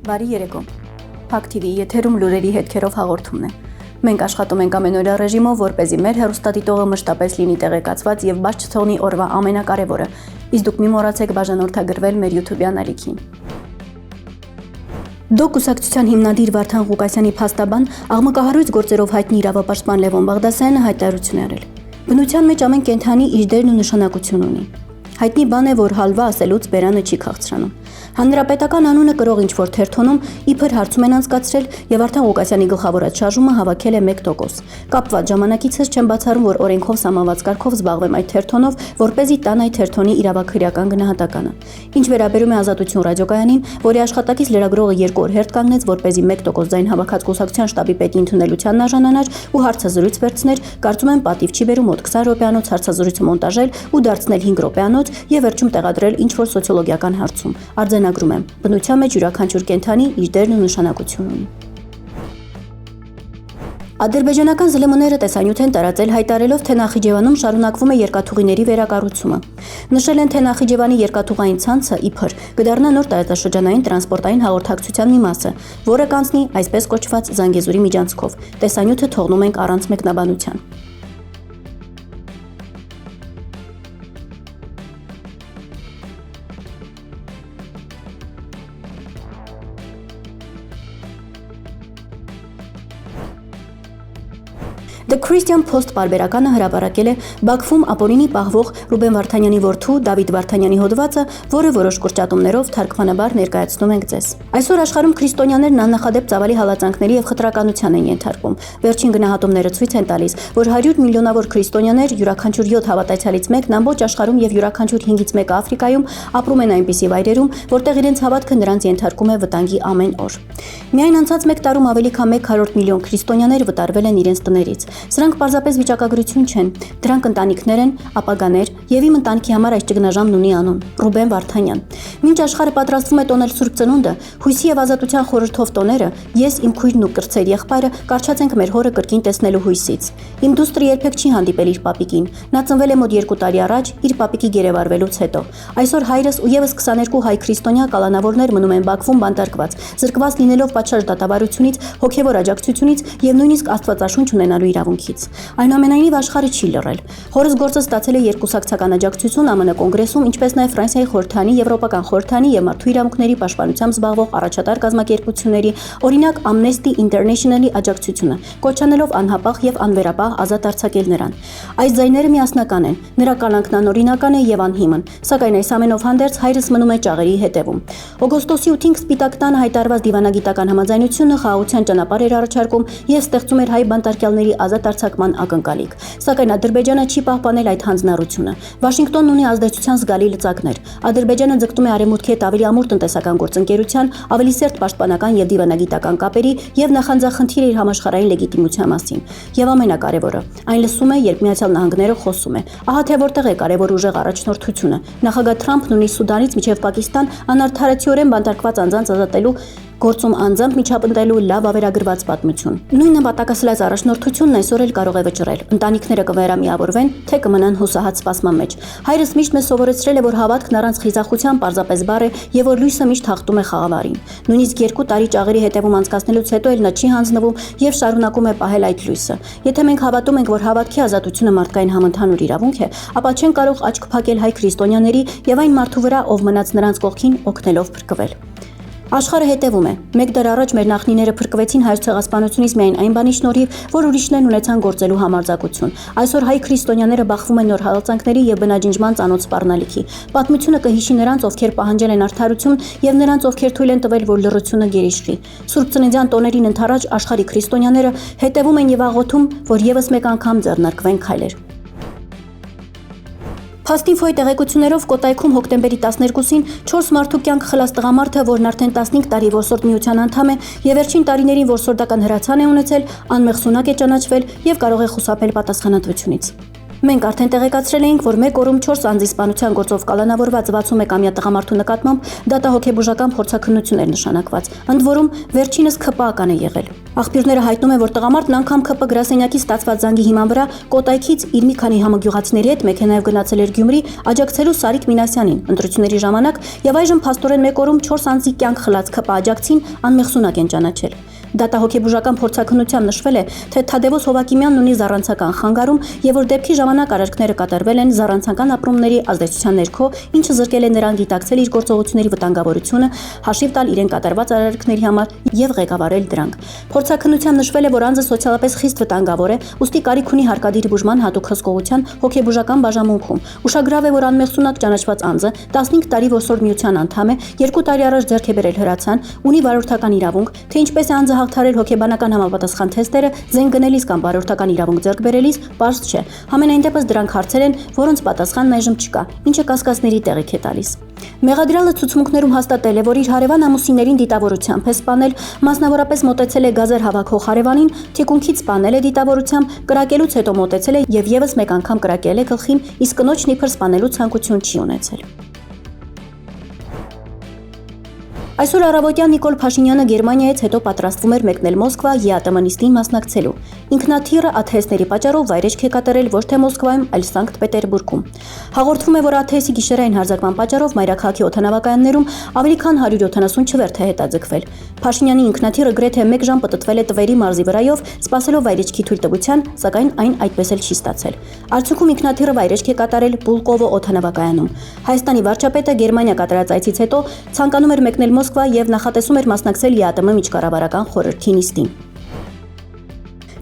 Բարի երեկո։ Փակ TV եթերում լուրերի հետքերով հաղորդումն է։ Մենք աշխատում ենք ամենօրյա ռեժիմով, որպեսզի մեր հեռուստադիտողը մշտապես լինի տեղեկացված եւ բաց չթողնի օրվա ամենակարևորը։ Իսկ դուք մի մոռացեք բաժանորդագրվել մեր YouTube-յան ալիքին։ Դոկ կուսակցության հիմնադիր Վարդան Ղուկասյանի փաստաբան, աղմկահարույց գործերով հայտնի իրավապաշտպան Լևոն Բաղդասարյանը հայտարարություն է արել։ Բնության մեջ ամեն կենդանի իր դերն ու նշանակություն ունի։ Հայտնի բան է, որ հալվա ասելուց բերանը չի քաղցրանում։ Հանրապետական անունը կրող ինչ-որ թերթոնում իբր հարցում են անցկացրել եւ Վարդան Ղուկասյանի գլխավորած շարժումը հավաքել է 1%։ Կապված ժամանակիցս չեմ բացառում, որ օրենքով սահմանված կարգով զբաղվեմ այդ թերթոնով, որպեսզի տան այդ թերթոնի իրավաքրեական գնահատականը։ Ինչ վերաբերում է Ազատություն ռադիոկայանին, որի աշխատակից լրագրողը 2 օր հերթ կանգնեց, որպեսզի 1% ձայն հավաքած կուսակցության շտաբի պետի ընդունելությանն արժանանար ու հարցազրույց վերցներ, կարծում եմ պատիվ չի բերում մոտ 20 րոպեանոց հարցազրույցը մոնտաժել ու դարձնել 5 րոպեանոց եւ վերջում տեղադրել ինչ-որ սոցիոլոգիական հարցում։ Արձանագրում եմ, բնության մեջ յուրաքանչյուր կենդանի իր դերն ու նշանակություն ունի։ Ադրբեջանական ԶԼՄ-ները տեսանյութ են տարածել հայտարարելով, թե Նախիջևանում շարունակվում է երկաթուղիների վերակառուցումը։ Նշել են, թե Նախիջևանի երկաթուղային ցանցը իբր կդառնա նոր տարածաշրջանային տրանսպորտային հաղորդակցության մի մասը, որը կանցնի այսպես կոչված Զանգեզուրի միջանցքով։ Տեսանյութը թողնում ենք առանց մեկնաբանության։ The Christian Post պարբերականը հրապարակել է Բաքվում ապօրինի պահվող Ռուբեն Վարդանյանի որդու Դավիթ Վարդանյանի հոդվածը, որը որոշ կրճատումներով թարգմանաբար ներկայացնում ենք ձեզ։ Այսօր աշխարհում քրիստոնյաներն աննախադեպ ծավալի հալածանքների եւ խտրականության են ենթարկվում։ Վերջին գնահատումները ցույց են տալիս, որ 100 միլիոնավոր քրիստոնյաներ յուրաքանչյուր 7 հավատացյալից մեկն ամբողջ աշխարհում եւ յուրաքանչյուր 5-ից մեկը Աֆրիկայում ապրում են այնպիսի վայրերում, որտեղ իրենց հավատքը նրանց ենթարկում է վտանգի ամեն օր։ Միայն անցած 1 տարում ավելի քան 100 միլիոն քրիստոնյաներ վտարվել են իրենց տներից։ Սրանք պարզապես վիճակագրություն չեն, դրանք ընտանիքներ են, ապագաներ եւ իմ ընտանիքի համար այս ճգնաժամն ունի անուն՝ Ռուբեն Վարդանյան։ Մինչ աշխարհը պատրաստվում է տոնել Սուրբ Ծնունդը, Հույսի եւ Ազատության խորհրդով տոները, ես, իմ քույրն ու կրտսեր եղբայրը կարճացենք մեր հորը կրկին տեսնելու հույսից։ Իմ դուստրը երբեք չի հանդիպել իր պապիկին։ Նա ծնվել է մոտ 2 տարի առաջ իր պապիկի գերեվարվելուց հետո։ Այսօր հայրս ու եւս 22 հայ քրիստոնյա կալանավորներ մնում են Բաքվում բանտարկված, զրկված լինելով պատշաճ դատավարությունից, հոգեվոր աջակցությունից եւ նույնիսկ աստվածաշունչ ունենալու իրավունքից։ Այնուամենայնիվ աշխարհը չի լռել։ Հորս գործը ստացել է երկուսակցական աջակցություն ԱՄՆ կոնգրեսում, ինչպես նաև Ֆրանսիայի խորհրդանի, Եվրոպական խորհրդանի եւ մարդու իրավունքների պաշտպանությամբ զբաղվող առաջատար կազմակերպությունների, օրինակ Amnesty International-ի աջակցությունը, կոչանելով անհապաղ եւ անվերապահ ազատ արձակել նրան։ Այս ձայները միասնական են, նրա կալանքն անօրինական է եւ անհիմն, սակայն այս ամենով հանդերձ հայրս մնում է ճաղերի հետևում։ Օգոստոսի 8-ին Սպիտակ տանը հայտարարված դիվանագիտական համաձայնությունը խաղաղության ճանապարհ էր առաջարկում եւ ստեղծում էր հայ բանտարկյալների ազատ արձակման ակնկալիք, սակայն Ադրբեջանը չի պահպանել այդ հանձնառությունը։ Վաշինգտոնն ունի ազդեցության զգալի լծակներ։ Ադրբեջանը ձգտում է արևմուտքի հետ ավելի ամուր տնտեսական գործընկերության, ավելի սերտ պաշտպանական եւ դիվանագիտական կապերի եւ նախանձախնդիր իր համաշխարհային լեգիտիմության մասին։ Եվ ամենակարևորը, այն լսում է, երբ Միացյալ Նահանգները խոսում է։ Ահա թե որտեղ է կարևոր ուժեղ առաջնորդությունը։ Նախագահ Թրամփն ունի Սուդանից մինչև Պակիստան անարդարացիորեն բանտարկված անձանց ազատելու գործում անձամբ միջապնդելու լավ ավերագրված պատմություն։ Նույն նպատակասլաց առաջնորդությունն այսօր էլ կարող է վճռել։ Ընտանիքները կվերամիավորվեն, թե կմնան հուսահատ սպասման մեջ։ Հայրս միշտ մեզ սովորեցրել է, որ հավատքն առանց խիզախության պարզապես բառ է եւ որ լույսը միշտ հաղթում է խաղավարին։ Նույնիսկ 2 տարի ճաղերի հետևում անցկացնելուց հետո էլ նա չի հանձնվում եւ շարունակում է պահել այդ լույսը։ Եթե մենք հավատում ենք, որ հավատքի ազատությունը մարդկային համընդհանուր իրավունք է, ապա չեն կարող աչք փակել հայ քրիստոնյաների եւ այն մարդու վրա, ով մնաց նրանց կողքին օգնելով փրկվել։ Աշխարհը հետևում է։ 1 դար առաջ մեր նախնիները փրկվեցին հայոց ցեղասպանությունից միայն այն բանի շնորհիվ, որ ուրիշներն ունեցան գործելու համարձակություն։ Այսօր հայ քրիստոնյաները բախվում են նոր հալածանքների եւ բնաջնջման ծանոթ սպառնալիքի։ Պատմությունը կհիշի նրանց, ովքեր պահանջել են արդարություն եւ նրանց, ովքեր թույլ են տվել, որ լռությունը գերիշխի։ Սուրբ Ծննդյան տոներին ընթരാճ աշխարհի քրիստոնյաները հետևում են եւ աղոթում, որ եւս մեկ անգամ ձեռնարկվեն քայլեր։ Փաստինֆոյի տեղեկություններով Կոտայքում հոկտեմբերի 12-ին 4 մարդու կյանք խլած տղամարդը, որն արդեն 15 տարի որսորդ միության անդամ է եւ վերջին տարիներին որսորդական հրացան է ունեցել, անմեղսունակ է ճանաչվել եւ կարող է խուսափել պատասխանատվությունից։ Մենք արդեն տեղեկացրել էինք, որ մեկ օրում 4 անձի սպանության գործով կալանավորված 61-ամյա տղամարդու նկատմամբ դատահոգեբուժական փորձաքննություն էր նշանակված, ընդ որում վերջինս ՔՊԱ-ական է եղել։ Աղբյուրները հայտնում են, որ տղամարդն անգամ ՔՊ գրասենյակից ստացված զանգի հիման վրա Կոտայքից իր մի քանի համագյուղացիների հետ մեքենայով գնացել էր Գյումրի աջակցելու Սարիկ Մինասյանին ընտրությունների ժամանակ եւ այժմ փաստորեն մեկ օրում 4 անձի կյանք խլած ՔՊ աջակցին անմեղսունակ են ճանաչել։ Դատահոգեբուժական փորձաքննությամբ նշվել է, թե Թադևոս Հովակիմյանն ունի զառանցական խանգարում եւ որ դեպքի ժամանակ արարքները կատարվել են զառանցական ապրումների ազդեցության ներքո, ինչը զրկել է նրան գիտակցել իր գործողությունների վտանգավորությունը, հաշիվ տալ իրեն կատարված արարքների համար եւ ղեկավարել դրանք։ Փորձաքննությամբ նշվել է, որ անձը սոցիալապես խիստ վտանգավոր է, ուստի կարիք ունի հարկադիր բուժման հատուկ հսկողության հոգեբուժական բաժանմունքում։ Ուշագրավ է, որ անմեղսունակ ճանաչված անձը 15 տարի որսորդ միության անդամ է, 2 տարի առաջ ձեռք է բերել հրացան, ունի վարորդական իրավունք, թե ինչպես է անձը հաղթարել հոգեբանական համապատասխան թեստերը, զենք գնելիս կամ վարորդական իրավունք ձեռք բերելիս, պարզ չէ։ Համենայն դեպս դրանք հարցեր են, որոնց պատասխանն այժմ չկա, ինչը կասկածների տեղիք է տալիս։ Մեղադրյալը ցուցմունքներում հաստատել է, որ իր հարևան ամուսիններին դիտավորությամբ է սպանել, մասնավորապես մոտեցել է գազեր հավաքող հարևանին, թիկունքից սպանել է դիտավորությամբ, կրակելուց հետո մոտեցել է եւ եւս մեկ անգամ կրակել է գլխին, իսկ կնոջն իբր սպանելու ցանկություն չի ունեցել։ Այսօր առավոտյան Նիկոլ Փաշինյանը Գերմանիայից հետո պատրաստվում էր մեկնել Մոսկվա ԵԱՏՄ նիստին մասնակցելու։ Ինքնաթիռը աթեստների պատճառով վայրեջք է կատարել ոչ թե Մոսկվայում, այլ Սանկտ Պետերբուրգում։ Հաղորդվում է, որ աթեստի գիշերային հարձակման պատճառով մայրաքաղաքի օդանավակայաններում ավելի քան 170 չվերթ է հետաձգվել։ Փաշինյանի ինքնաթիռը գրեթե 1 ժամ պտտվել է Տվերի մարզի վրայով, սպասելով վայրեջքի թույլտվության, սակայն այն այդպես էլ չի ստացել։ Արդյունքում ինքնաթիռը վայրեջք է կատարել Պուլկովո օդանավակայանում։ Հայաստանի վարչապետը Գերմանիա կատարած այցից հետո ցանկանում էր մեկնել Մոսկվա եւ նախատեսում էր մասնակցել ԵԱՏՄ միջկառավարական խորհրդի նիստին։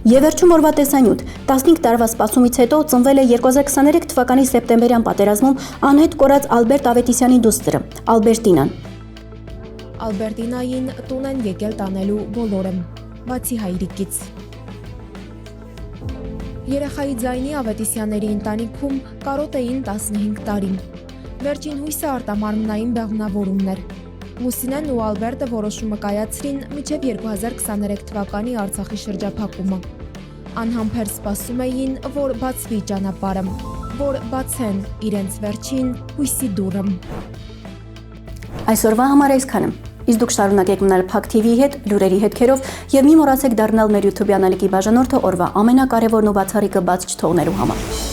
Եվ վերջում օրվա տեսանյութ 15 տարվա սպասումից հետո ծնվել է 2023 թվականի սեպտեմբերյան պատերազմում անհետ կորած Ալբերտ Ավետիսյանի դուստրը Ալբերտինան։ Ալբերտինային տուն են եկել տանելու բոլորը, բացի հայրիկից։ Երեխայի ձայնի Ավետիսյանների ընտանիքում կարոտ էին 15 տարի։ Վերջին հույսը արտամարմնային բեղմնավորումն էր։ Լուսինեն ու Ալբերտը որոշումը կայացրին մինչև 2023 թվականի Արցախի շրջափակումը։ Անհամբեր սպասում էին, որ բացվի ճանապարհը, որ բացեն իրենց վերջին հույսի դուռը։ Այսօրվա համար այսքանը։ Իսկ դուք շարունակեք մնալ Փակ TV-ի հետ, լուրերի հետքերով եւ մի մոռացեք դառնալ մեր YouTube-յան ալիքի բաժանորդը օրվա ամենակարևորն ու բացառիկը բաց չթողնելու համար։